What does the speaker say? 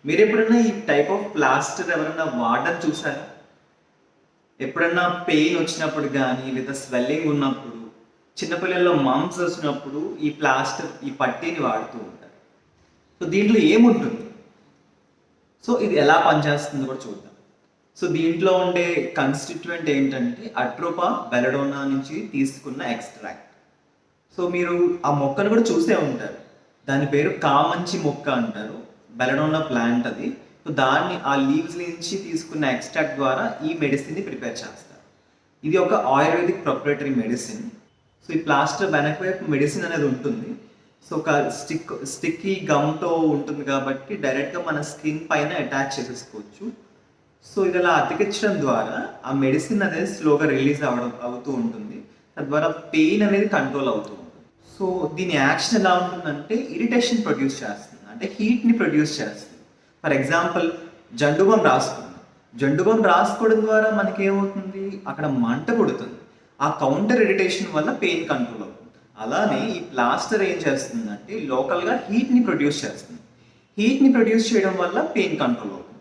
మీరు ఎప్పుడైనా ఈ టైప్ ఆఫ్ ప్లాస్టర్ ఎవరైనా వాడడం చూసారా? ఎప్పుడన్నా పెయిన్ వచ్చినప్పుడు కానీ లేదా స్వెల్లింగ్ ఉన్నప్పుడు, చిన్నపిల్లల్లో మమ్స్ వచ్చినప్పుడు ఈ ప్లాస్టర్ ఈ పట్టీని వాడుతూ ఉంటారు. సో దీంట్లో ఏముంటుంది? సో ఇది ఎలా పనిచేస్తుందో కూడా చూద్దాం. సో దీంట్లో ఉండే కన్స్టిట్యూయెంట్ ఏంటంటే అట్రోపా బెలడోనా నుంచి తీసుకున్న ఎక్స్ట్రాక్ట్. సో మీరు ఆ మొక్కను కూడా చూసే ఉంటారు. దాని పేరు కామంచి మొక్క అంటారు. బెలడోనా ప్లాంట్ అది. సో దాన్ని ఆ లీవ్స్ నుంచి తీసుకున్న ఎక్స్ట్రాక్ట్ ద్వారా ఈ మెడిసిన్ని ప్రిపేర్ చేస్తారు. ఇది ఒక ఆయుర్వేదిక్ ప్రొప్రైటరీ మెడిసిన్. సో ఈ ప్లాస్టర్ వెనక వైపు మెడిసిన్ అనేది ఉంటుంది. సో ఒక స్టిక్కీ గమ్తో ఉంటుంది కాబట్టి డైరెక్ట్గా మన స్కిన్ పైన అటాచ్ చేసేసుకోవచ్చు. సో ఇది అలా అతికించడం ద్వారా ఆ మెడిసిన్ అనేది స్లోగా రిలీజ్ అవుతూ ఉంటుంది. తద్వారా పెయిన్ అనేది కంట్రోల్ అవుతూ ఉంటుంది. సో దీని యాక్షన్ ఎలా ఉంటుందంటే ఇరిటేషన్ ప్రొడ్యూస్ చేస్తుంది, అంటే హీట్ని ప్రొడ్యూస్ చేస్తుంది. ఫర్ ఎగ్జాంపుల్ జండుబాం రాసుకుందాం. జండుబాం రాసుకోవడం ద్వారా మనకి ఏమవుతుంది, అక్కడ మంట పుడుతుంది. ఆ కౌంటర్ ఇరిటేషన్ వల్ల పెయిన్ కంట్రోల్ అవుతుంది. అలానే ఈ ప్లాస్టర్ ఏం చేస్తుందంటే లోకల్గా హీట్ని ప్రొడ్యూస్ చేస్తుంది. హీట్ని ప్రొడ్యూస్ చేయడం వల్ల పెయిన్ కంట్రోల్ అవుతుంది.